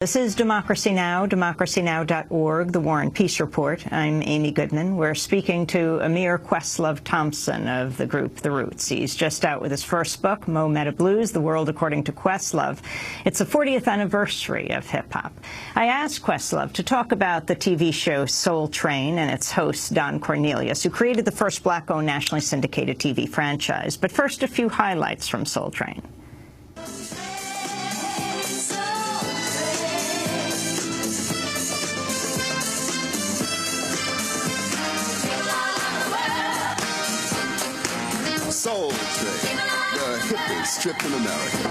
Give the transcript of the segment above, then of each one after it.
This is Democracy Now!, democracynow.org, the War and Peace Report. I'm Amy Goodman. We're speaking to Ahmir-Khalib Thompson of the group The Roots. He's just out with his first book, Mo Meta Blues, The World According to Questlove. It's the 40th anniversary of hip-hop. I asked Questlove to talk about the TV show Soul Train and its host, Don Cornelius, who created the first black-owned nationally syndicated TV franchise. But first, a few highlights from Soul Train. Soul Train, the hippest trip in America.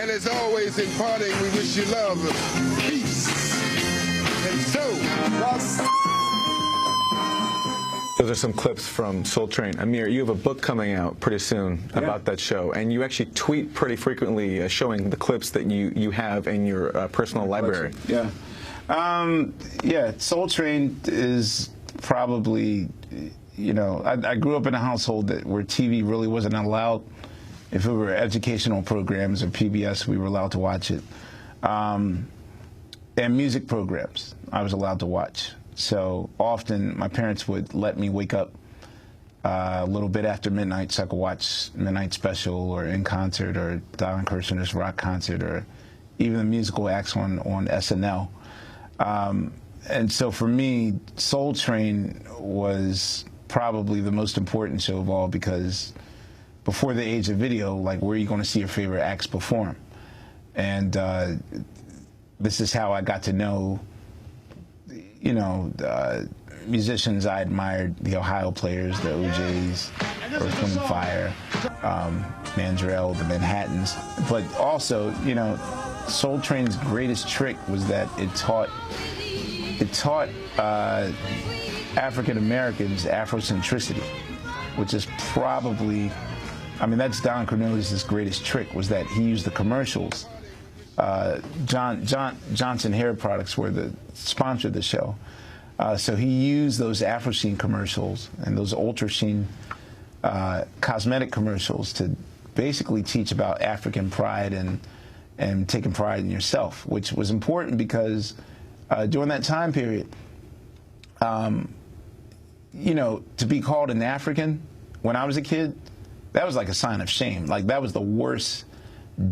And as always in parting, we wish you love, peace, and so, Those are some clips from Soul Train. Ahmir, you have a book coming out pretty soon about that show, and you actually tweet pretty frequently showing the clips that you have in your personal library. Yeah. Yeah, Soul Train is probably, you know, I grew up in a household where TV really wasn't allowed. If it were educational programs or PBS, we were allowed to watch it. And music programs, I was allowed to watch. So often my parents would let me wake up a little bit after midnight so I could watch Midnight Special or In Concert or Don Kirshner's rock concert or even the musical acts on SNL. And so for me, Soul Train was probably the most important show of all, because before the age of video, like, where are you going to see your favorite acts perform? And this is how I got to know, you know, musicians I admired, the Ohio Players, the OJs, Earth, Wind & Fire, Mandrell, the Manhattans. But also, you know, Soul Train's greatest trick was that it taught African Americans Afrocentricity, which is probably, I mean, that's Don Cornelius' greatest trick, was that he used the commercials. Johnson Hair Products were the sponsor of the show. So he used those Afro Sheen commercials and those Ultra Sheen cosmetic commercials to basically teach about African pride and taking pride in yourself, which was important because during that time period, you know, to be called an African when I was a kid, that was like a sign of shame. Like, that was the worst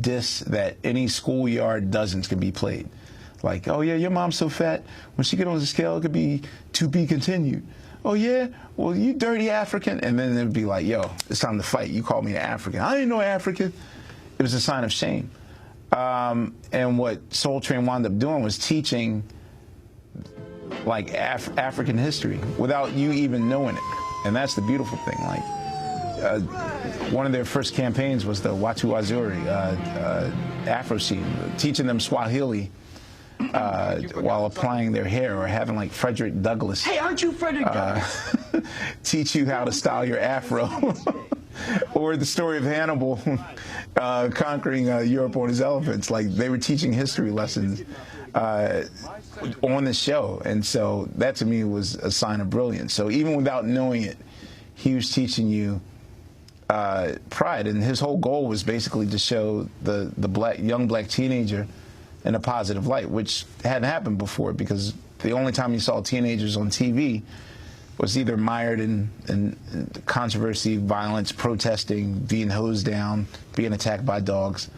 diss that any schoolyard dozens could be played. Like, oh yeah, your mom's so fat, when she get on the scale, it could be to be continued. Oh yeah, well, you dirty African. And then it'd be like, yo, it's time to fight. You called me an African. I ain't no African. It was a sign of shame. And what Soul Train wound up doing was teaching, like, African history without you even knowing it. And that's the beautiful thing. Like, one of their first campaigns was the Watu Wazuri Afro scene, teaching them Swahili while applying their hair, or having, like, Frederick Douglass. Hey, aren't you Frederick Douglass? Teach you how to style your afro. Or the story of Hannibal conquering Europe on his elephants. Like, they were teaching history lessons on the show. And so that, to me, was a sign of brilliance. So even without knowing it, he was teaching you pride, and his whole goal was basically to show the young black teenager in a positive light, which hadn't happened before, because the only time you saw teenagers on TV was either mired in controversy, violence, protesting, being hosed down, being attacked by dogs.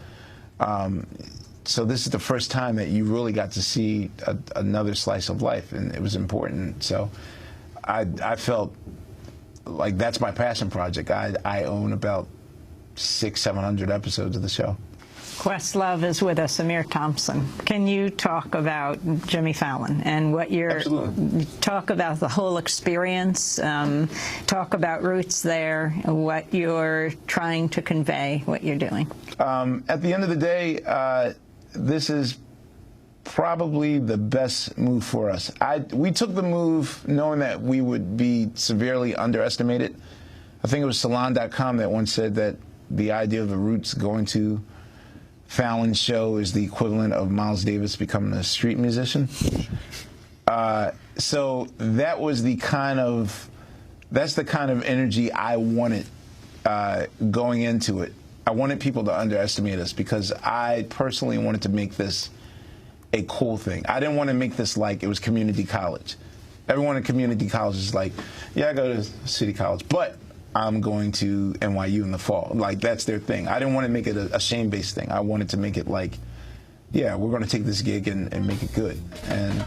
So this is the first time that you really got to see another slice of life, and it was important. So I felt like that's my passion project. I own about 600-700 episodes of the show. Questlove is with us, Ahmir Thompson. Can you talk about Jimmy Fallon and what you're, talk about the whole experience, talk about Roots there, what you're trying to convey, what you're doing? At the end of the day, this is probably the best move for us. We took the move knowing that we would be severely underestimated. I think it was Salon.com that once said that the idea of the Roots going to Fallon's show is the equivalent of Miles Davis becoming a street musician. So that was that's the kind of energy I wanted going into it. I wanted people to underestimate us because I personally wanted to make this a cool thing. I didn't want to make this like it was community college. Everyone in community college is like, yeah, I go to City College, but I'm going to NYU in the fall. Like, that's their thing. I didn't want to make it a shame-based thing. I wanted to make it like, yeah, we're going to take this gig and make it good. And,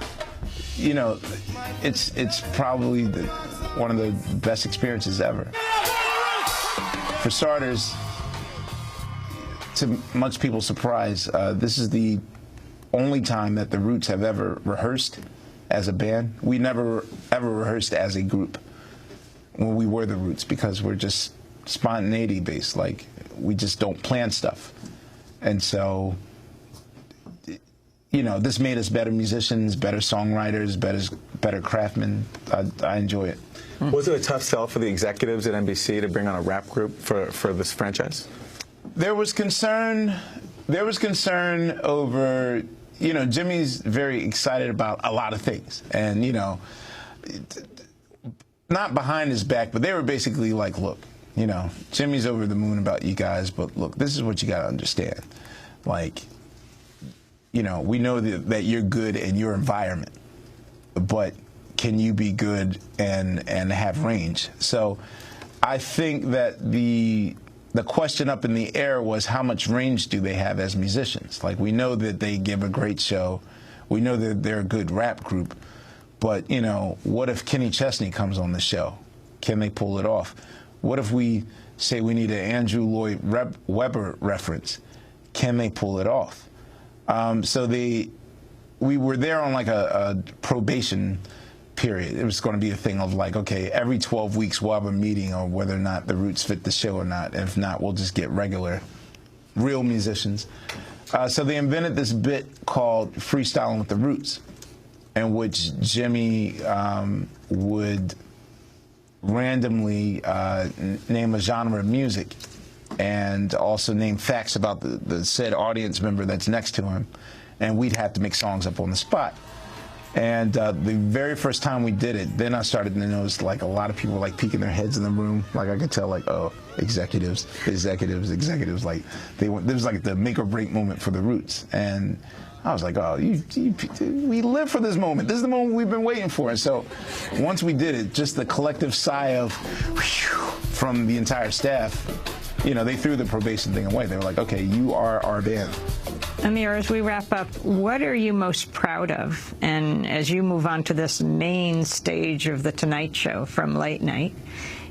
you know, it's probably one of the best experiences ever. For starters, to much people's surprise, this is the only time that the Roots have ever rehearsed as a band. We never, ever rehearsed as a group when we were the Roots, because we're just spontaneity based. Like, we just don't plan stuff. And so, you know, this made us better musicians, better songwriters, better craftsmen. I enjoy it. Was it a tough sell for the executives at NBC to bring on a rap group for this franchise? There was concern over, you know, Jimmy's very excited about a lot of things. And, you know, not behind his back, but they were basically like, look, you know, Jimmy's over the moon about you guys, but look, this is what you got to understand. Like, you know, we know that you're good in your environment, but can you be good and have range? So I think that the question up in the air was, how much range do they have as musicians? Like, we know that they give a great show. We know that they're a good rap group. But, you know, what if Kenny Chesney comes on the show? Can they pull it off? What if we say we need an Andrew Lloyd Webber reference? Can they pull it off? So we were there on like a probation period. It was going to be a thing of like, okay, every 12 weeks we'll have a meeting on whether or not the Roots fit the show or not. And if not, we'll just get real musicians. So they invented this bit called Freestyling with the Roots, in which Jimmy would randomly name a genre of music and also name facts about the said audience member that's next to him, and we'd have to make songs up on the spot. And the very first time we did it, then I started to notice like a lot of people were like peeking their heads in the room. Like, I could tell, like, oh, executives. Like, there was like the make or break moment for the Roots. And I was like, oh, we live for this moment. This is the moment we've been waiting for. And so once we did it, just the collective sigh of whew, from the entire staff, you know, they threw the probation thing away. They were like, okay, you are our band. Ahmir, as we wrap up, what are you most proud of? And as you move on to this main stage of The Tonight Show from late night,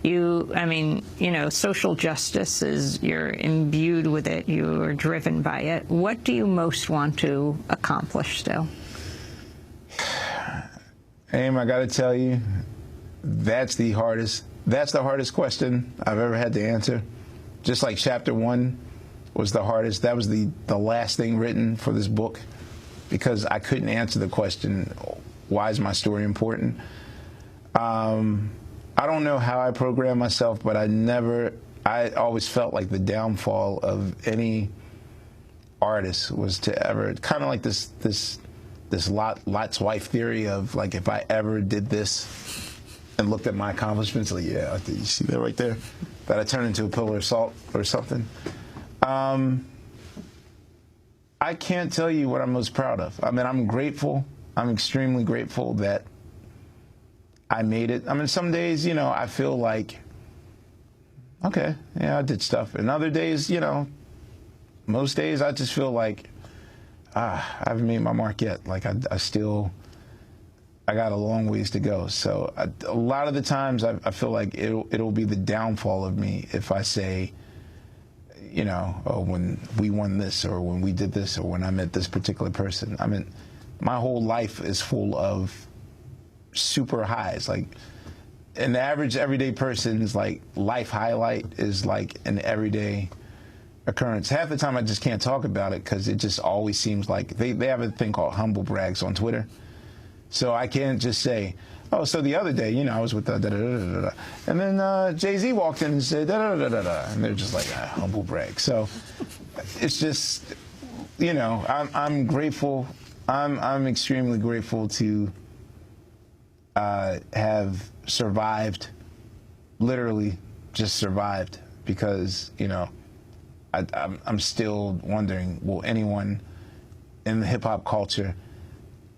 I mean, you know, social justice you're imbued with it, you are driven by it. What do you most want to accomplish still? Aim, I got to tell you, that's the hardest question I've ever had to answer. Just like chapter 1 was the hardest. That was the last thing written for this book, because I couldn't answer the question, why is my story important? I don't know how I programmed myself, but I always felt like the downfall of any artist was to ever, kind of like this Lot's wife theory of like, if I ever did this and looked at my accomplishments, like, yeah, you see that right there? That I turned into a pillar of salt or something. I can't tell you what I'm most proud of. I mean, I'm grateful. I'm extremely grateful that I made it. I mean, some days, you know, I feel like, okay, yeah, I did stuff. And other days, you know, most days I just feel like, I haven't made my mark yet. Like, I got a long ways to go. So a lot of the times I feel like it'll be the downfall of me if I say, you know, oh, when we won this, or when we did this, or when I met this particular person. I mean, my whole life is full of super highs. Like, an average everyday person's like life highlight is like an everyday occurrence. Half the time I just can't talk about it because it just always seems like they have a thing called humble brags on Twitter. So I can't just say, oh, so the other day, you know, I was with the da-da-da-da-da. And then Jay-Z walked in and said da-da-da-da-da. And they're just like, humble brag. So it's just, you know, I'm grateful. I'm extremely grateful to have survived, literally just survived, because, you know, I'm still wondering, will anyone in the hip-hop culture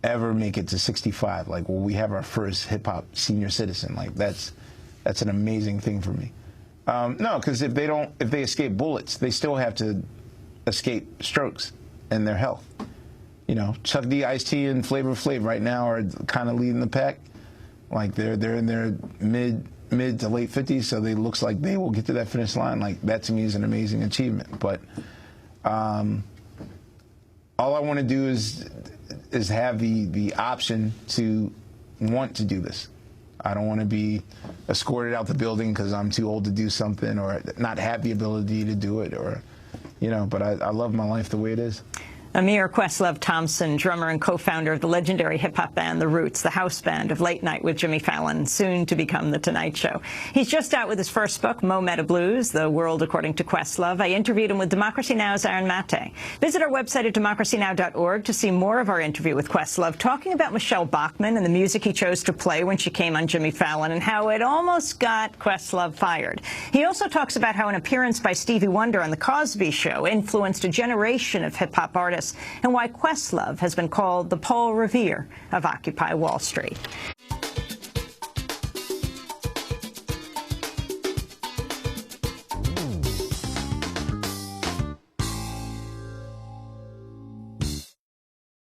ever make it to 65? Like, will we have our first hip-hop senior citizen? Like, that's an amazing thing for me. No, because if they escape bullets, they still have to escape strokes and their health. You know, Chuck D, Ice-T, and Flavor Flav right now are kind of leading the pack. Like, they're in their mid to late 50s, so it looks like they will get to that finish line. Like, that to me is an amazing achievement. But all I want to do is have the option to want to do this. I don't want to be escorted out the building because I'm too old to do something, or not have the ability to do it, or, you know, but I love my life the way it is. Ahmir Questlove Thompson, drummer and co-founder of the legendary hip-hop band The Roots, the house band of Late Night with Jimmy Fallon, soon to become The Tonight Show. He's just out with his first book, Mo Meta Blues, The World According to Questlove. I interviewed him with Democracy Now!'s Aaron Mate. Visit our website at democracynow.org to see more of our interview with Questlove, talking about Michelle Bachmann and the music he chose to play when she came on Jimmy Fallon and how it almost got Questlove fired. He also talks about how an appearance by Stevie Wonder on The Cosby Show influenced a generation of hip-hop artists, and why Questlove has been called the Paul Revere of Occupy Wall Street.